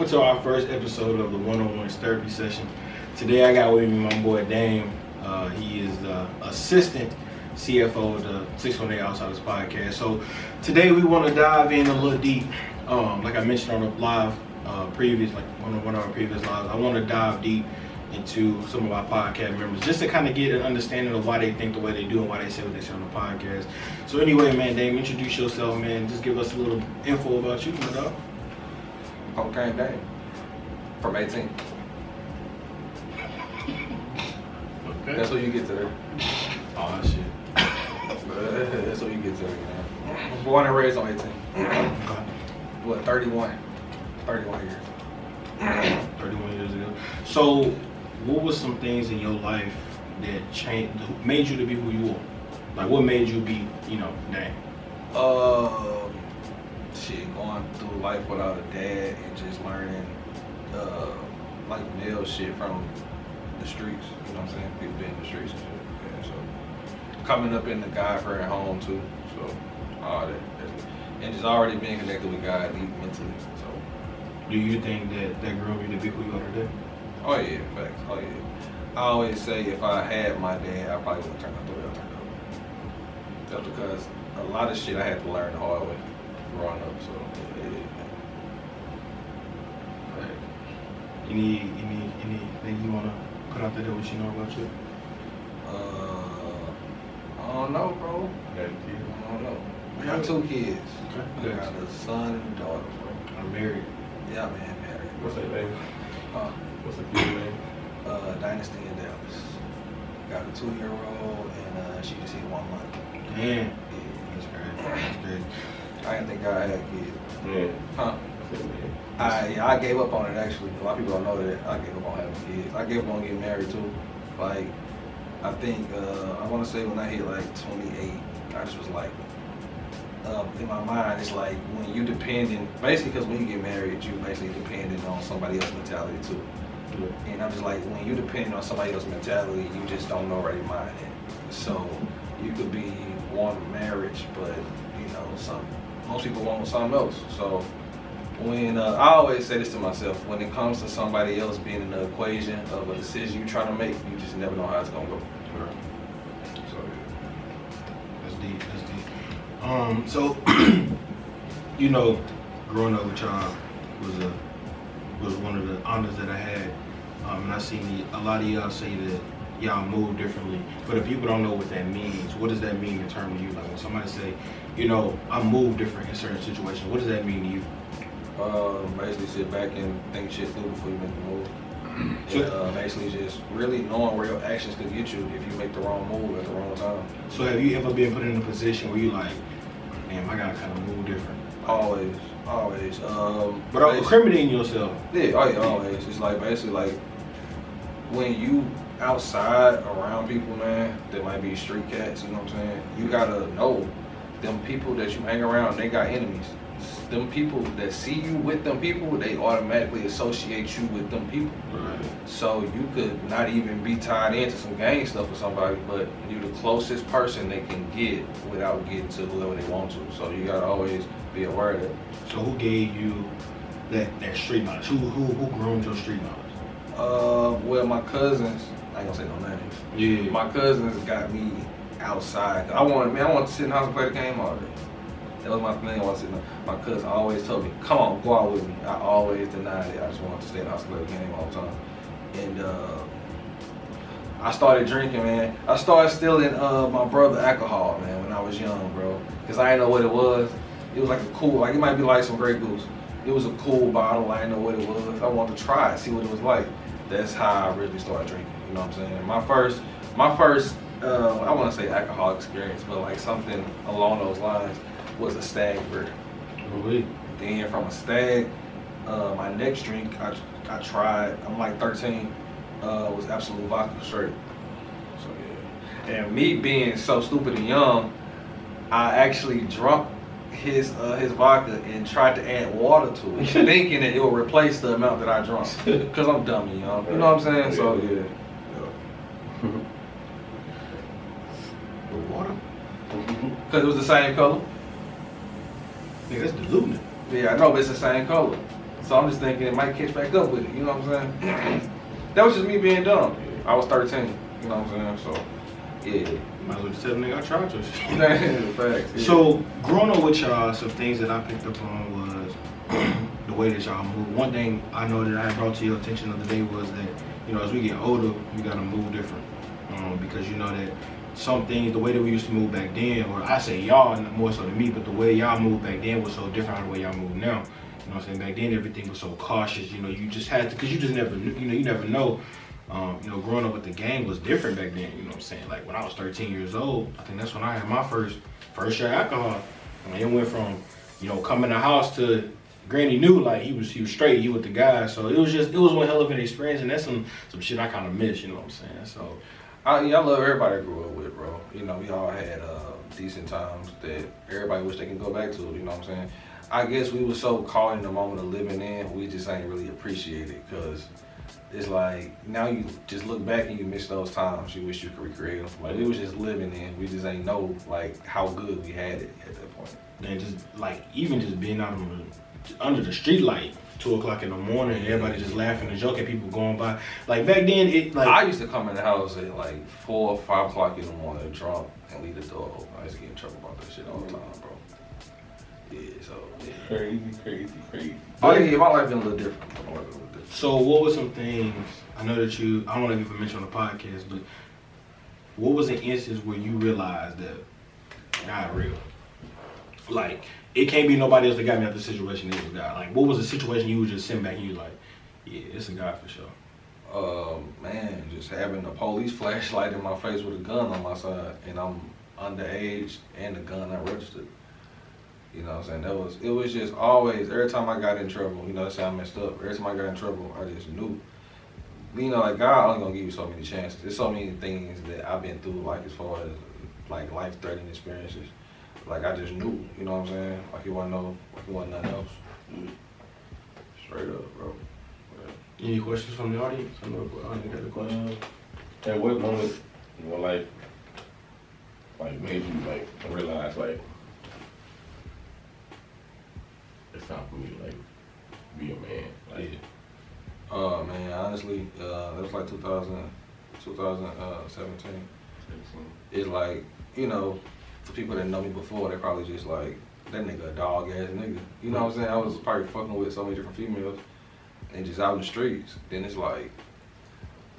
welcome to our first episode of the One-on-One Therapy Session. Today I got with me my boy Dame. He is the assistant CFO of the 618 Outsiders podcast. So today we want to dive in a little deep. Like I mentioned on the live previous, like one of our previous lives, I want to dive deep into some of our podcast members just to kind of get an understanding of why they think the way they do and why they say what they say on the podcast. So anyway, man, Dame, introduce yourself, man. Just give us a little info about you, my dog. Okay, Dame. From 18. Okay. That's what you get today. Oh, shit. That's what you get today, man. I'm born and raised on 18. Okay. What, 31? 31 years. 31 years ago. So, what was some things in your life that changed, made you to be who you are? Like, what made you be, Dame? Going through life without a dad and just learning, like male shit from the streets. You know what I'm saying? People being in the streets and shit. Yeah, so coming up in the God-fearing home too. So all that, and just already being connected with God mentally. So. Do you think that grew you to be who you are today? Oh yeah, facts. Oh yeah. I always say if I had my dad, I probably wouldn't turn out the way I turned out. Just because a lot of shit I had to learn the hard way growing up. So yeah. Right. Anything you wanna put out there that what you know about you? I don't know, bro. You got a kid? I don't know. I got 2 kids. Okay. I got a son and a daughter, bro. I'm married. Yeah, man, married. What's that name? What's the kid's name? Dynasty in Dallas. Got a 2-year-old and she just hit 1 month. Man. Yeah. That's crazy. That's crazy. I didn't think I had kids. Yeah. Huh? I gave up on it actually. A lot of people don't know that I gave up on having kids. I gave up on getting married too. Like, I think, I want to say when I hit like 28, I just was like, in my mind, it's like when you depending, basically because when you get married, you basically depending on somebody else's mentality too. Yeah. And I'm just like, when you depending on somebody else's mentality, you just don't know where your mind is. So you could be wanting marriage, but most people want something else. So when I always say this to myself, when it comes to somebody else being in the equation of a decision you're trying to make, you just never know how it's gonna go. Right. So that's deep. So growing up with y'all was one of the honors that I had. And I seen a lot of y'all say that y'all move differently. For the people who don't know what that means, what does that mean in terms of you? Like when somebody say, I move different in certain situations, what does that mean to you? Basically sit back and think shit through before you make the move. So, basically just really knowing where your actions could get you if you make the wrong move at the wrong time. So have you ever been put in a position where you like, damn, I gotta kind of move different? Always. But incriminating yourself. Yeah, always. It's like basically like when you outside around people, man, that might be street cats, you know what I'm saying? You gotta know them people that you hang around, they got enemies. Them people that see you with them people, they automatically associate you with them people. Right. So you could not even be tied into some gang stuff with somebody, but you're the closest person they can get without getting to whoever they want to. So you gotta always be aware of that. So who gave you that street knowledge? Who groomed your street knowledge? Well, my cousins, I ain't gonna say no names. Yeah. My cousins got me outside. I wanted to sit in the house and play the game all day. That was my thing. I wanted to sit in my cousin always told me, come on, go out with me. I always denied it. I just wanted to stay in the house and play the game all the time. And I started drinking, man. I started stealing my brother alcohol, man, when I was young, bro. Because I didn't know what it was. It was like a cool, it might be like some Grey Goose. It was a cool bottle. I didn't know what it was. I wanted to try it, see what it was like. That's how I really started drinking. You know what I'm saying? My first, I want to say alcohol experience, but like something along those lines was a stag bird. Really? Then from a stag, my next drink I tried, I'm like 13, was Absolute Vodka straight. So yeah. And me being so stupid and young, I actually drunk his vodka and tried to add water to it, thinking that it would replace the amount that I drunk. Cause I'm dumb and young. You know what I'm saying? So yeah. The water? Cause it was the same color. Yeah, that's diluting it. Yeah, I know, but it's the same color. So I'm just thinking it might catch back up with it, you know what I'm saying? That was just me being dumb. I was 13, you know what I'm saying? So, yeah. Might as well just tell them nigga I tried your shit. Facts, yeah. So, growing up with y'all, some things that I picked up on was the way that y'all move. One thing I know that I had brought to your attention the other day was that, you know, as we get older, we gotta move different. Because you know that some things, the way that we used to move back then, or I say y'all more so than me, but the way y'all moved back then was so different from the way y'all move now. You know what I'm saying? Back then, everything was so cautious. You know, you just had to, because you just never, you never know. You know, growing up with the gang was different back then. You know what I'm saying? Like when I was 13 years old, I think that's when I had my first shot of alcohol. I mean, it went from, you know, coming to the house to Granny knew like he was straight, he with the guy. So it was one hell of an experience, and that's some shit I kind of miss. You know what I'm saying? So. I love everybody I grew up with, bro. You know, we all had decent times that everybody wish they can go back to. You know what I'm saying? I guess we were so caught in the moment of living in, we just ain't really appreciate it, because it's like now you just look back and you miss those times. You wish you could recreate them. Like we was just living in, we just ain't know like how good we had it at that point. And just like even just being out under the street light. 2 o'clock in the morning, everybody just laughing and joking, people going by. Like back then, it like I used to come in the house at like 4 or 5 o'clock in the morning, drunk, and leave the door open. I used to get in trouble about that shit all the time, bro. Yeah, so yeah. Crazy. Oh yeah, my life been a little different. So what were some things? I know that I don't know if you mentioned on the podcast, but what was an instance where you realized that God real? Like. It can't be nobody else that got me out of the situation. It was God. Like, what was the situation you were just sitting back and you was like, yeah, it's a God for sure. Man, just having a police flashlight in my face with a gun on my side, and I'm underage, and the gun not registered. You know what I'm saying? It was just always, every time I got in trouble, you know, let's say I messed up, every time I got in trouble, I just knew. You know, like, God only gonna give you so many chances. There's so many things that I've been through, like, as far as, like, life-threatening experiences. Like, I just knew, you know what I'm saying? Like, he wasn't nothing else. Straight up, bro. Yeah. Any questions from the audience? I know the audience got a question. At what moment in your life, like, made you, like, realize, like, it's time for me to, like, be a man? Like, Man, honestly, that was like 2017. It's like, you know, for people that know me before, they probably just like, that nigga a dog ass nigga. You know what I'm saying? I was probably fucking with so many different females and just out in the streets. Then it's like,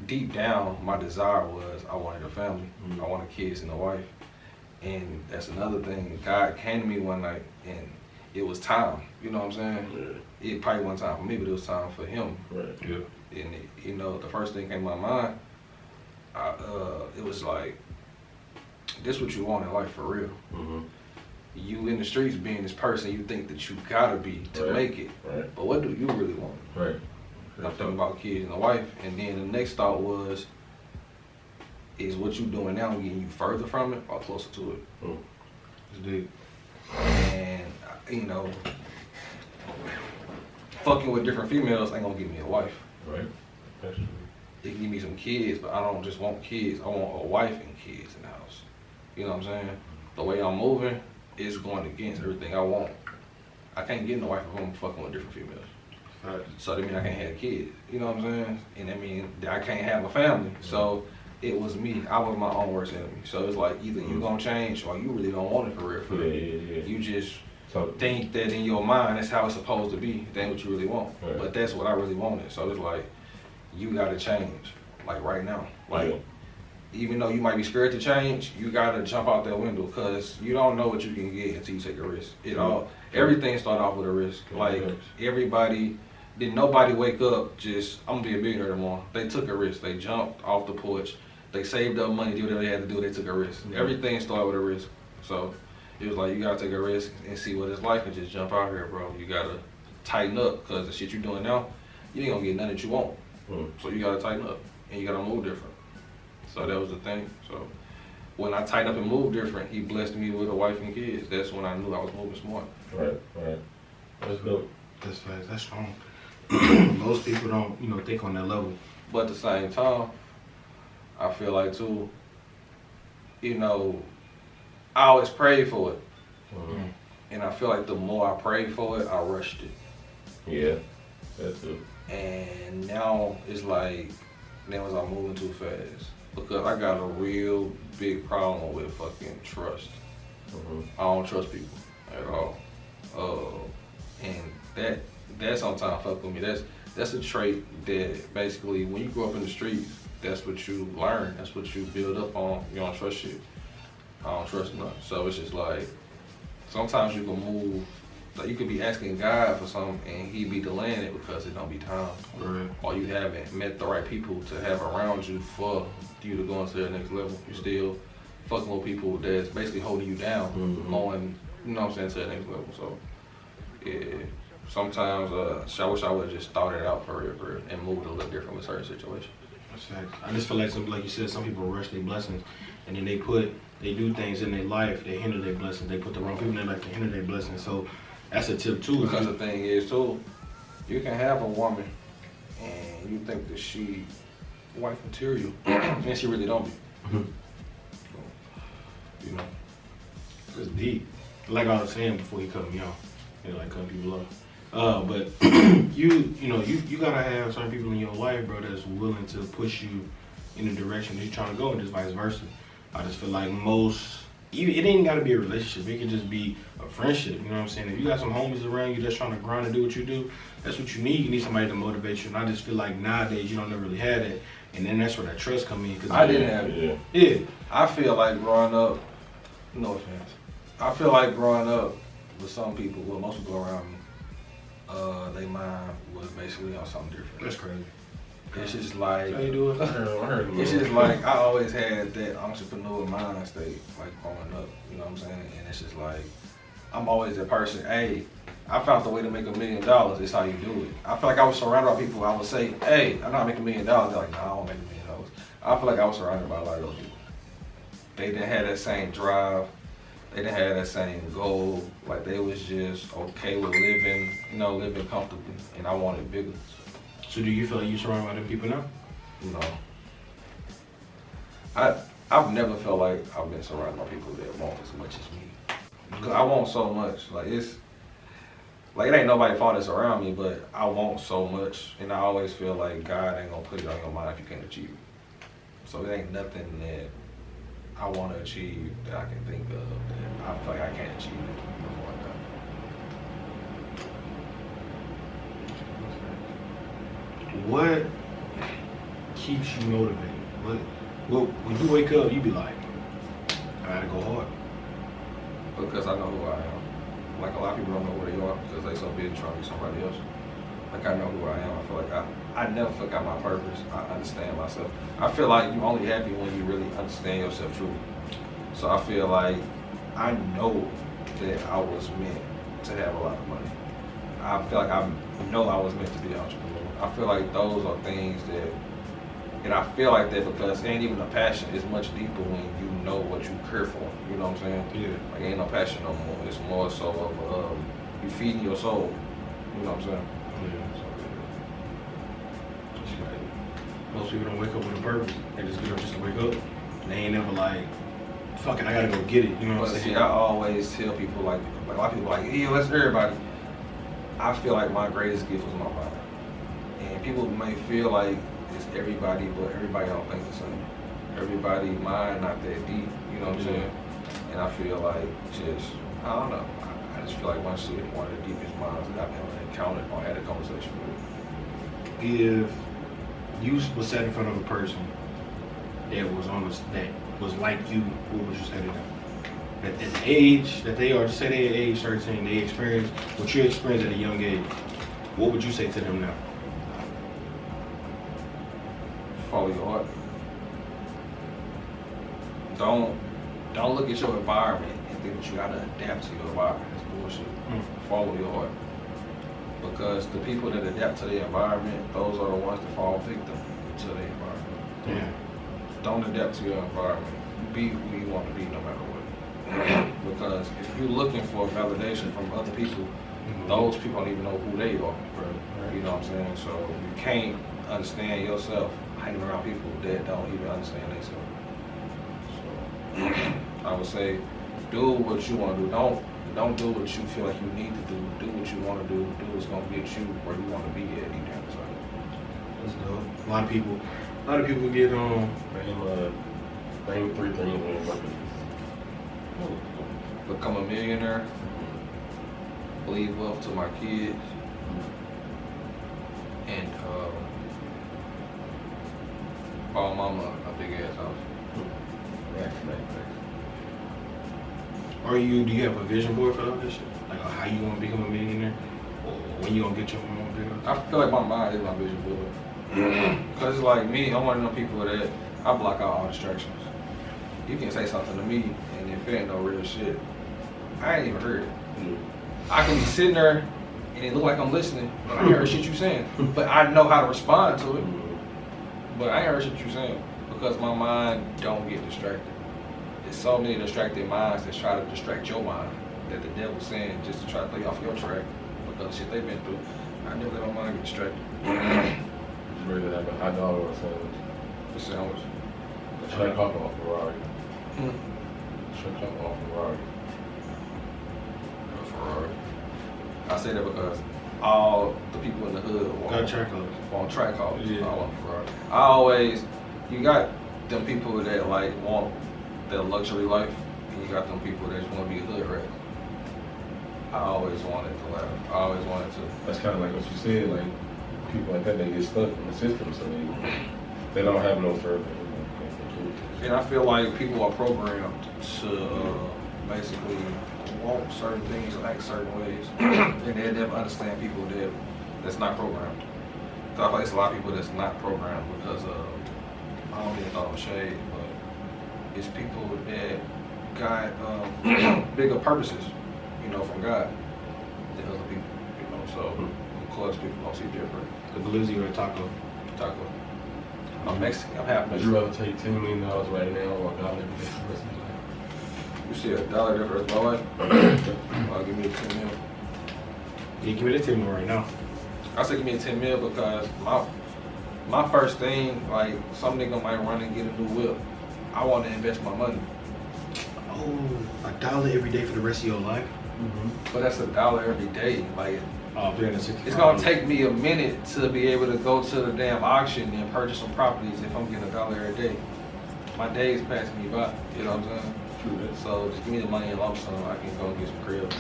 deep down, my desire was I wanted a family. I wanted kids and a wife. And that's another thing. God came to me one night and it was time. You know what I'm saying? Yeah. It probably wasn't time for me, but it was time for him. Right. Yeah. And you know, the first thing came to my mind, it was like, this what you want in life for real. You in the streets being this person you think that you gotta be to make it. Right. But what do you really want? Right. I'm thinking about kids and a wife, and then the next thought was, is what you doing now getting you further from it or closer to it? It's deep. And you know, fucking with different females ain't gonna give me a wife. Right. That's true. It can give me some kids, but I don't just want kids. I want a wife and kids in the house. You know what I'm saying? The way I'm moving is going against everything I want. I can't get no wife if I'm fucking with different females. Right. So that means I can't have kids. You know what I'm saying? And that means that I can't have a family. So it was me. I was my own worst enemy. So it's like either you gonna change or you really don't want it for real. Yeah. You just think that in your mind that's how it's supposed to be. That ain't what you really want. Right. But that's what I really wanted. So it's like, you gotta change. Like right now. Like, even though you might be scared to change, you gotta jump out that window because you don't know what you can get until you take a risk. Everything started off with a risk. Like didn't nobody wake up just, I'm gonna be a millionaire tomorrow. They took a risk. They jumped off the porch. They saved up money, did whatever they had to do. They took a risk. Everything started with a risk. So it was like, you gotta take a risk and see what it's like and just jump out here, bro. You gotta tighten up because the shit you're doing now, you ain't gonna get nothing that you want. So you gotta tighten up and you gotta move different. So that was the thing. So when I tightened up and moved different, he blessed me with a wife and kids. That's when I knew I was moving smart. Right. That's dope. That's fast. That's strong. Most people don't, you know, think on that level. But at the same time, I feel like too, you know, I always prayed for it. And I feel like the more I prayed for it, I rushed it. Yeah. That too. And now it's like, now as I'm moving too fast. Because I got a real big problem with fucking trust. I don't trust people at all. And that sometimes fuck with me. That's a trait that basically when you grow up in the streets, that's what you learn. That's what you build up on. You don't trust shit. I don't trust nothing. So it's just like, sometimes you can move, like you could be asking God for something and he be delaying it because it don't be time. Right. Or you haven't met the right people to have around you for you to go into the next level. You still fucking with people that's basically holding you down, going, you know what I'm saying, to the next level. So yeah, sometimes I wish I would have just thought it out for real, and moved a little different with certain situations. I just feel like you said, some people rush their blessings, and then they do things in their life, they hinder their blessings. They put the wrong people in their life to hinder their blessings. So that's a tip too. Because the thing is too, you can have a woman and you think that she wife material, and she really don't be. You know, It's deep. Like I was saying before you cut me off, like cutting people off. But you gotta have certain people in your life, bro, that's willing to push you in the direction that you're trying to go, and just vice versa. I just feel like it ain't gotta be a relationship. It can just be a friendship. You know what I'm saying? If you got some homies around you that's trying to grind and do what you do, that's what you need. You need somebody to motivate you. And I just feel like nowadays you don't ever really have that. And then that's where that trust come in. Cause I didn't have it. Yeah. I feel like growing up, no offense, I feel like growing up with some people, well, most people around me, their mind was basically on something different. That's crazy. It's just like, How you do it? I heard it's just like, I always had that entrepreneur mind state, like growing up, you know what I'm saying? And it's just like, I'm always that person, hey, I found the way to make $1 million, it's how you do it. I feel like I was surrounded by people, I would say, hey, I know how to make $1 million. They're like, nah, I don't make $1 million. I feel like I was surrounded by a lot of those people. They didn't have that same drive. They didn't have that same goal. Like they was just okay with living comfortably. And I wanted bigger. So do you feel like you're surrounded by them people now? No. I've never felt like I've been surrounded by people that want as much as me. Cause I want so much. Like it ain't nobody's fault that's around me, but I want so much. And I always feel like God ain't gonna put it on your mind if you can't achieve it. So it ain't nothing that I want to achieve that I can think of that I feel like I can't achieve it before I die. What keeps you motivated? What when you wake up, you be like, I gotta go hard. Because I know who I am. Like a lot of people don't know who they are because they so busy trying to be somebody else. Like I know who I am. I feel like I never forgot my purpose. I understand myself. I feel like you only happy when you really understand yourself truly. So I feel like I know that I was meant to have a lot of money. I feel like I know I was meant to be an entrepreneur. I feel like those are things that, and I feel like that because it ain't even a passion. It's much deeper when you know what you care for. You know what I'm saying? Yeah. Like ain't no passion no more. It's more so of you feeding your soul. You know what I'm saying? Most people don't wake up with a purpose. They just get up just to wake up. And they ain't never like, fuck it, I gotta go get it. You know what I'm But saying? see, I always tell people like a lot of people like, yeah, let's everybody. I feel like my greatest gift was my mind. And people may feel like it's everybody, but everybody don't think the same. Everybody mind not that deep, you know what I'm saying? And I feel like just, I don't know. I just feel like one of the deepest minds that I've ever encountered or had a conversation with. If you was sat in front of a person that was like you, what would you say to them? At the age that they are, just say they're age 13, they experience what you experienced at a young age, what would you say to them now? Follow your heart. Don't look at your environment and think that you gotta adapt to your environment. That's bullshit. Follow your heart. Because the people that adapt to the environment, those are the ones that fall victim to the environment. Yeah. Don't adapt to your environment. Be who you want to be no matter what. Because if you're looking for validation from other people, those people don't even know who they are. Right. You know what I'm saying? So you can't understand yourself hanging around people that don't even understand themselves. So I would say do what you want to do. Don't do what you feel like you need to do. Do what you want to do. Do what's gonna get you where you want to be at deep down inside. That's dope. A lot of people get on. Name 3 things on your bucket list. Become a millionaire. Leave wealth to my kids. And buy mama a big ass house. Do you have a vision board for all this shit? Like how you gonna become a millionaire? Or when you gonna get your own big house? I feel like my mind is my vision board. Cause it's like me, I'm one of them people that I block out all distractions. You can say something to me, and if it ain't no real shit, I ain't even heard it. I can be sitting there, and it look like I'm listening, but I ain't heard shit you saying. But I know how to respond to it. But I ain't heard shit you saying because my mind don't get distracted. There's so many distracted minds that try to distract your mind that the devil's saying just to try to play off your track because of shit they've been through. I never let my mind get distracted. Just ready to have a hot dog or a sandwich. The sandwich. Try to hop off Ferrari. Try to hop off Ferrari. Ferrari. I say that because all the people in the hood Got track cars. want track cars. Yeah. I want Ferrari. You got them people that like want that luxury life, and you got them people that just want to be a hood rat. I always wanted the latter. I always wanted to. That's kind of like what you said. Like people like that, they get stuck in the system, so they don't have no further. And I feel like people are programmed to basically want certain things, act certain ways, and they never understand people that's not programmed. So I feel like it's a lot of people that's not programmed because I don't even call them shade, but it's people that got bigger purposes, from God than other people, So of course people don't see different. The glizzy or the taco? Taco. I'm Mexican. I'm half Would Mexican. you rather take $10 million right now or $1 every day for the rest of your life? You see $1 difference in my life? Give me a 10 mil. Yeah, give me the 10 million right now. I say give me a 10 mil because my first thing, like some nigga might run and get a new whip. I want to invest my money. Oh, $1 every day for the rest of your life? But that's $1 every day. Like $365. it's gonna take me a minute to be able to go to the damn auction and purchase some properties if I'm getting $1 every day. My days passing me by. You know what I'm saying? True that. So just give me the money in lump sum. I can go get some crib.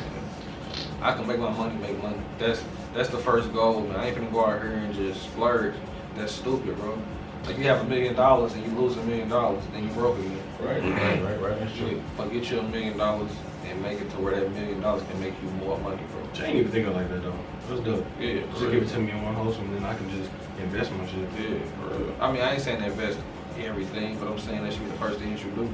I can make my money, make money. That's the first goal, man. I ain't finna go out here and just splurge. That's stupid, bro. Like you have $1 million and you lose $1 million, then you broke again. Right. That's true. But get you $1 million and make it to where that $1 million can make you more money, bro. I ain't even thinking like that though. That's dope. Yeah, Just give it to me in one wholesome, and then I can just invest my shit. Yeah, for real. I mean, I ain't saying to invest everything, but I'm saying that should be the first thing you should do.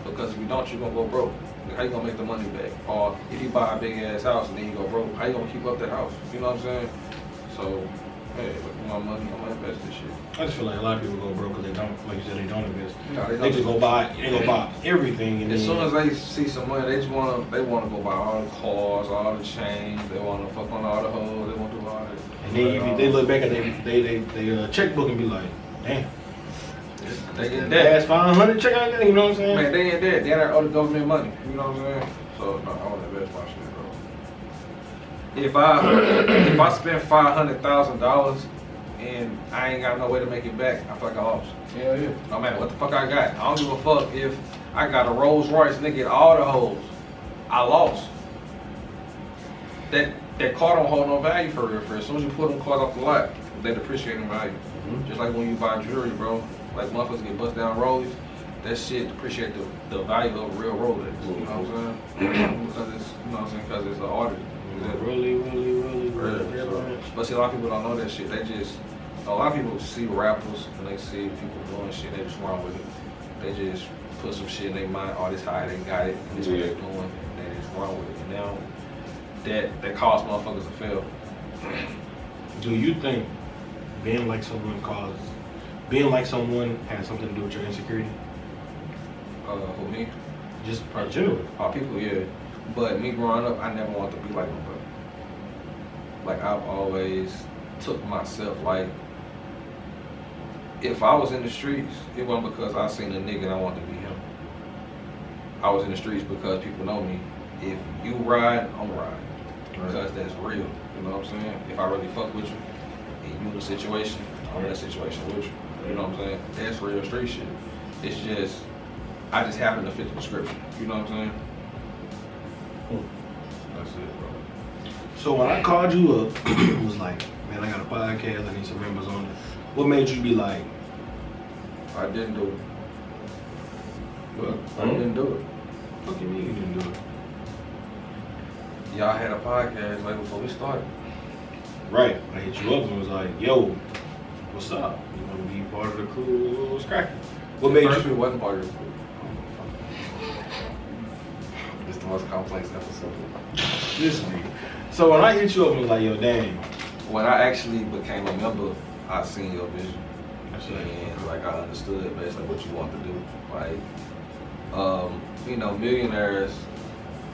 Because if you don't, you're gonna go broke. Like, how you gonna make the money back? Or if you buy a big ass house and then you go broke, how you gonna keep up that house? You know what I'm saying? So, hey, with my money, I'm gonna invest this shit. I just feel like a lot of people go broke because they don't, like you said, they don't invest. No, They just go buy everything, and As then soon as they see some money, they wanna go buy all the cars, all the chains. They wanna fuck on all the hoes. They wanna do all that. and then they look back at their checkbook and be like, damn, They in that debt. ass 500 check out there. You know what I'm saying? Man, they in debt. They owe the government money. You know what I'm saying? So no, I wanna invest my shit, bro. If I spend $500,000 and I ain't got no way to make it back, I feel like I lost. Yeah. No matter what the fuck I got. I don't give a fuck if I got a Rolls Royce and they get all the hoes. I lost. That car don't hold no value for real. As soon as you pull them cars off the lot, they depreciate in value. Just like when you buy jewelry, bro. Like motherfuckers get bust down rollies. That shit depreciate the value of a real Rolex. You know what I'm saying? Because it's, because it's an artist. Really. But see, a lot of people don't know that shit. A lot of people see rappers and they see people doing shit, they just run with it. They just put some shit in their mind, oh, this how they got it, and this what they're doing, and they just run with it. And now that cause motherfuckers to fail. Do you think being like someone has something to do with your insecurity? For me, Just in general. people, yeah. But me growing up, I never wanted to be like my brother. Like I've always took myself like, if I was in the streets, it wasn't because I seen a nigga and I wanted to be him. I was in the streets because people know me. If you ride, I'm riding. Because that's real. You know what I'm saying? If I really fuck with you and you in a situation, I'm in a situation with you. You know what I'm saying? That's real street shit. It's just, I just happen to fit the description. You know what I'm saying? That's it, bro. So when I called you up, it was like, man, I got a podcast, I need some members on it. What made you be like, I didn't do it. Well, I didn't do it. what do you mean you didn't do it? Y'all had a podcast right before we started. Right, I hit you up and was like, yo, what's up? You want to be part of the crew? What's cracking? What made First, you? we wasn't part of the crew. It's the most complex episode. This nigga. So when I hit you up and was like, yo, dang. When I actually became a member, I seen your vision. That's And like I understood basically what you want to do. Like, you know, millionaires,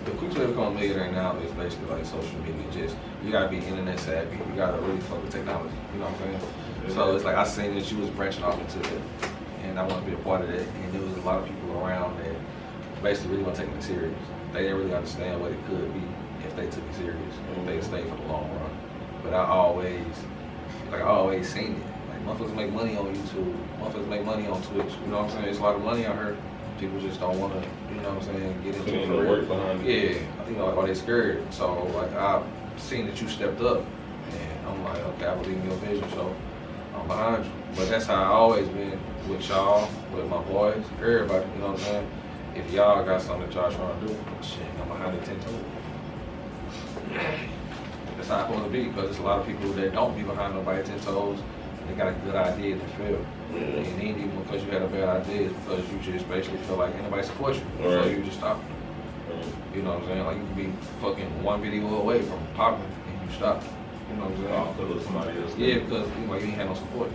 the quickest way to become a millionaire now is basically like social media. Just, you gotta be internet savvy. You gotta really fuck with technology. You know what I'm saying? So it's like I seen that you was branching off into it, and I want to be a part of that. And there was a lot of people around that basically really want to take it serious. They didn't really understand what it could be if they took it serious, if they stayed for the long run. But I always seen it. Like, motherfuckers make money on YouTube, motherfuckers make money on Twitch. You know what I'm saying? There's a lot of money out here. People just don't want to, you know what I'm saying, get into it. Work behind it. Yeah, you know, like, or they scared. So like I've seen that you stepped up, and I'm like, okay, I believe in your vision, so I'm behind you. But that's how I always been with y'all, with my boys, everybody. You know what I'm saying? If y'all got something that y'all trying to do, shit, I'm behind it 10 toes. That's how it's supposed to be, because there's a lot of people that don't be behind nobody 10 toes. They got a good idea to fail. And it ain't even because you had a bad idea, it's because you just basically feel like anybody supports you. So you just stop. You know what I'm saying? Like, you can be fucking one video away from popping and you stop. You know what I'm saying? Because of somebody else. Yeah, because you know, you ain't had no support.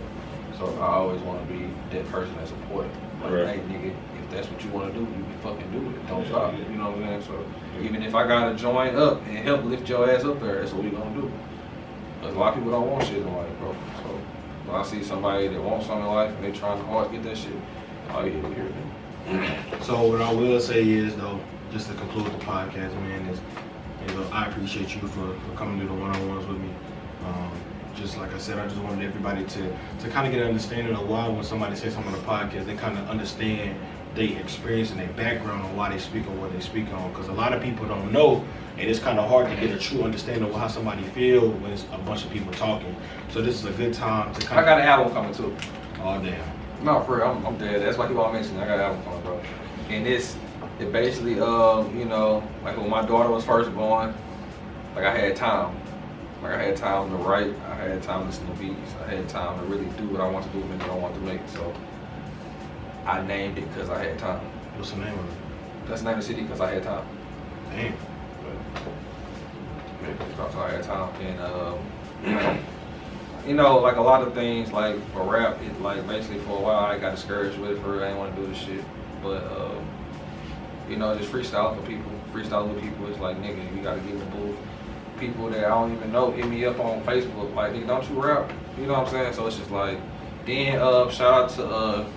So I always want to be that person that support. Like, hey nigga, if that's what you want to do, you can fucking do it. Don't stop. You know what I'm saying? So even if I gotta join up and help lift your ass up there, that's what we gonna do. Because a lot of people don't want shit in life, bro. So when I see somebody that wants something in life and they trying hard to get that shit, oh yeah, we hear them. So what I will say is though, just to conclude the podcast, man, is I appreciate you for coming to the one-on-ones with me. Just like I said, I just wanted everybody to kind of get an understanding of why when somebody says something on the podcast, they kind of understand their experience and their background on why they speak on what they speak on. Because a lot of people don't know, and it's kind of hard to get a true understanding of how somebody feels when it's a bunch of people talking. So this is a good time to kind I got an album coming too. Oh, damn. No, for real, I'm dead. That's why people all mention I got an album coming, bro. And it basically, you know, like when my daughter was first born, like I had time. Like I had time to write, I had time to listen to beats, I had time to really do what I want to do, make what I want to make. So I named it because I had time. What's the name of it? That's the name of the city because I had time. Damn. So I had time. And you know, like a lot of things, like for rap, it like basically for a while I got discouraged with it. For real, I didn't want to do this shit. But you know, just freestyle for people, freestyle with people. It's like, nigga, you gotta get in the booth. People that I don't even know hit me up on Facebook, like, nigga, don't you rap? You know what I'm saying? So it's just like, then shout out to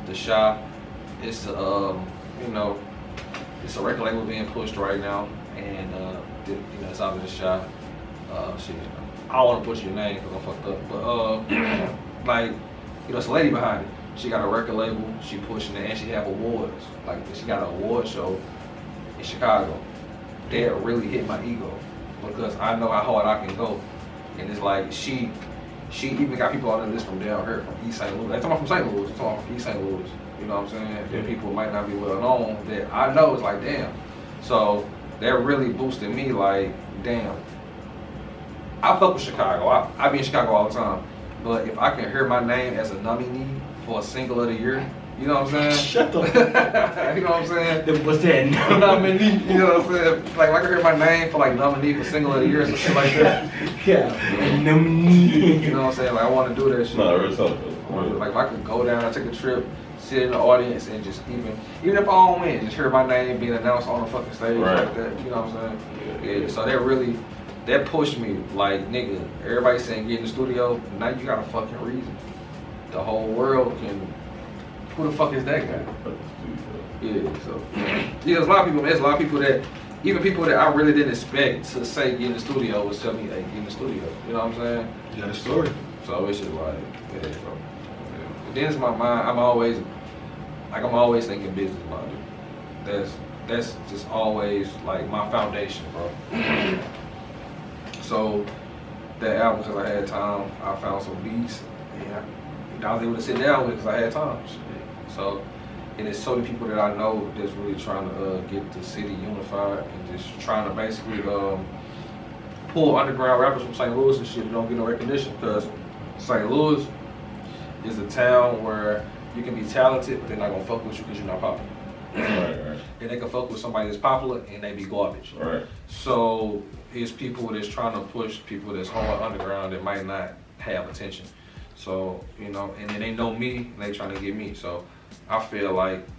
the Shy. It's you know, it's a record label being pushed right now, and you know, it's out of the Shy. Shit, I don't want to push your name because I'm fucked up, but like, you know, it's a lady behind it. She got a record label, she pushing it, and she have awards. Like, she got an award show in Chicago. That really hit my ego, because I know how hard I can go. And it's like, she even got people on the list from down here, from East St. Louis. They're talking about from St. Louis, they're talking about from East St. Louis. You know what I'm saying? That people might not be well known, that I know it's like, damn. So they're really boosting me, like, damn. I fuck with Chicago. I be in Chicago all the time. But if I can hear my name as a nominee for a single of the year, you know what I'm saying? Shut the You know what I'm saying? What's that? Nominee, you know what I'm saying? Like, if I can hear my name for like nominee for single of the year or some shit like that. Yeah. Nominee. You know what I'm saying? Like, I want to do that shit. No, it's something. Like, if I could go down, I take a trip, sit in the audience, and just even if I don't win, just hear my name being announced on the fucking stage like that. You know what I'm saying? Yeah. So that pushed me. Like, nigga, everybody saying get in the studio. Now you got a fucking reason. The whole world can. Who the fuck is that guy? Yeah, so yeah, there's a lot of people. There's a lot of people that, even people that I really didn't expect to say get in the studio was tell me, hey, get in the studio. You know what I'm saying? You got a story. So it's just like, yeah, bro. Yeah. Then it's my mind. I'm always thinking business minded. That's just always like my foundation, bro. So that album, because I had time, I found some beats. Yeah, I was able to sit down with because I had time. Shit. So, and there's so many people that I know that's really trying to get the city unified and just trying to basically pull underground rappers from St. Louis and shit that don't get no recognition, because St. Louis is a town where you can be talented, but they're not gonna fuck with you because you're not popular. Right. And they can fuck with somebody that's popular and they be garbage. Right. So it's people that's trying to push people that's hard underground that might not have attention. So, you know, and then they know me and they trying to get me. So I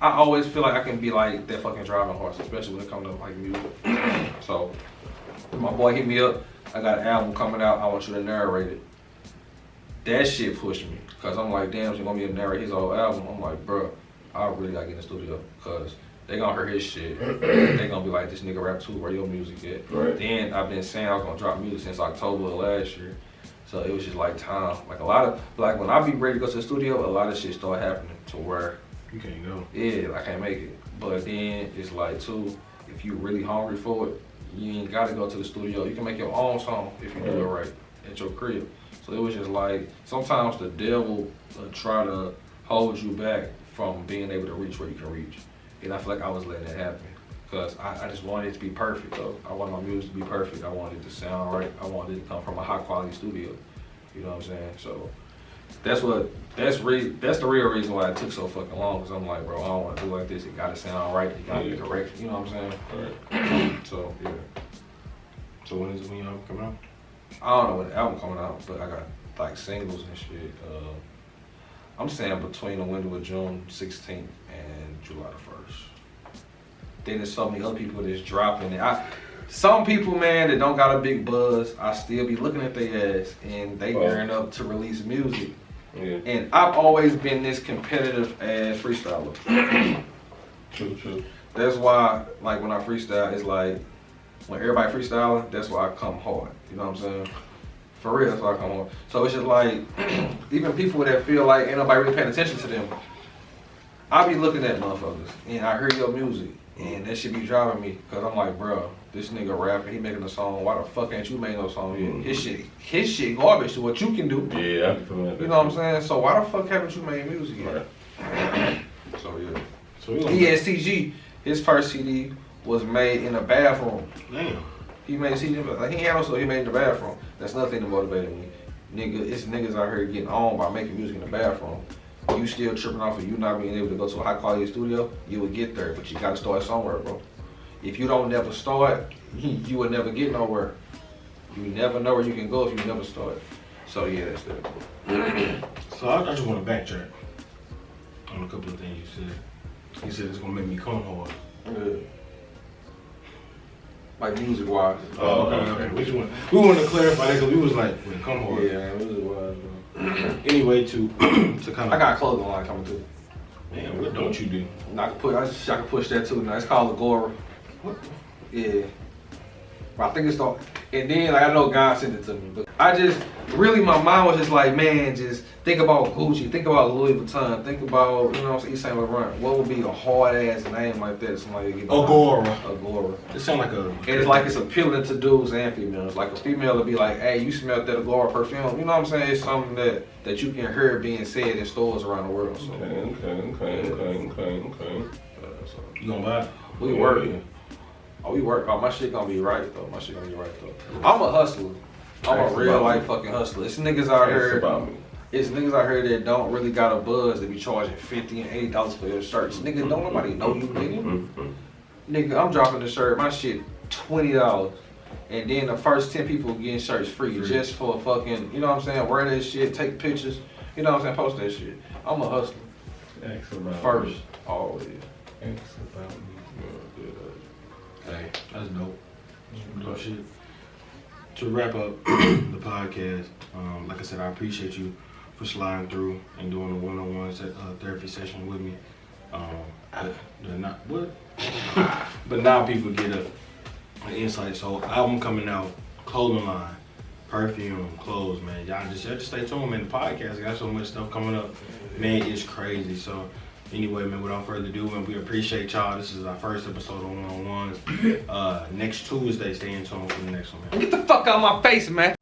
always feel like I can be like that fucking driving horse, especially when it comes to like music. So my boy hit me up, I got an album coming out, I want you to narrate it. That shit pushed me, cause I'm like, damn, you want me to narrate his whole album? I'm like, bro, I really gotta get in the studio, cause they gonna hear his shit. They gonna be like, this nigga rap too, where your music at? Right. Then I've been saying I was gonna drop music since October of last year. So it was just like time. Like a lot of, like when I be ready to go to the studio, a lot of shit start happening to where You can't go. yeah, I can't make it. But then it's like too, if you really hungry for it, you ain't gotta go to the studio. You can make your own song if you do it right at your crib. So it was just like, sometimes the devil try to hold you back from being able to reach where you can reach. And I feel like I was letting it happen. Because I just wanted it to be perfect though. I wanted my music to be perfect. I wanted it to sound right. I wanted it to come from a high quality studio. You know what I'm saying? So that's the real reason why it took so fucking long. Because I'm like, bro, I don't want to do it like this. It gotta sound right. It gotta be correct. You know what I'm saying? Right. So yeah. So when is when your album coming out? I don't know when the album coming out, but I got like singles and shit. I'm saying between the window of June 16th and July the 1st. Then there's so many other people that's dropping it. Some people, man, that don't got a big buzz, I still be looking at their ass and they gearing up to release music. Yeah. And I've always been this competitive ass freestyler. True. That's why, like when I freestyle, it's like when everybody freestyling, that's why I come hard. You know what I'm saying? For real, that's why I come hard. So it's just like, even people that feel like ain't nobody really paying attention to them, I be looking at motherfuckers and I hear your music. And that shit be driving me, cause I'm like, bro, this nigga rapping, he making a song. Why the fuck ain't you made no song yet? His shit garbage to what you can do. Yeah, I feel that. You know what I'm saying? So why the fuck haven't you made music yet? Right. So yeah. So ESTG, his first CD was made in a bathroom. Damn. He made a CD, like he had also he made in the bathroom. That's nothing that motivated me. Nigga, it's niggas out here getting on by making music in the bathroom. You still tripping off of you not being able to go to a high quality studio, you would get there, but you gotta start somewhere, bro. If you don't never start, you will never get nowhere. You never know where you can go if you never start. So yeah, that's that. So I just want to backtrack on a couple of things you said. You said it's gonna make me come hard. Like music wise. Oh, okay. We want to clarify that because we was like, when it come hard. Yeah, music wise, bro. Anyway, to kind of. I got a clothing line coming too. Man, what don't you do? I can push that too. Now it's called Agora. What? Yeah. I think it's the, and then like I know God sent it to me, but I just really my mind was just like, man, just think about Gucci, think about Louis Vuitton, think about you know what I'm saying, Saint Laurent. What would be a hard ass name like that? Somebody get Agora. Agora. It sound like a. And it's like it's appealing to dudes and females. Like a female would be like, hey, you smell that Agora perfume. You know what I'm saying? It's something that you can hear being said in stores around the world. So. Okay. So, You gonna buy it? we working. Oh, we work. Oh, my shit gonna be right though. I'm a hustler. I'm a real life fucking hustler. It's niggas out here. About me. It's niggas out here that don't really got a buzz. They be charging $50 and $80 for their shirts. Nigga, don't nobody know you, nigga. Nigga, I'm dropping the shirt. My shit $20, and then the first 10 people getting shirts free just for fucking. You know what I'm saying? Wear that shit, take pictures. You know what I'm saying? Post that shit. I'm a hustler. Ask about First, me. always. Ask about me. Hey, that's dope. Dope shit. To wrap up the podcast, like I said, I appreciate you for sliding through and doing a one-on-one therapy session with me. Not what? But now people get an insight. So album coming out, clothing line, perfume, clothes, man. Y'all just stay tuned, man. The podcast got so much stuff coming up, man. It's crazy. So anyway, man, without further ado, man, we appreciate y'all. This is our first episode of One-on-Ones. Next Tuesday, stay in tune for the next one, man. Get the fuck out of my face, man.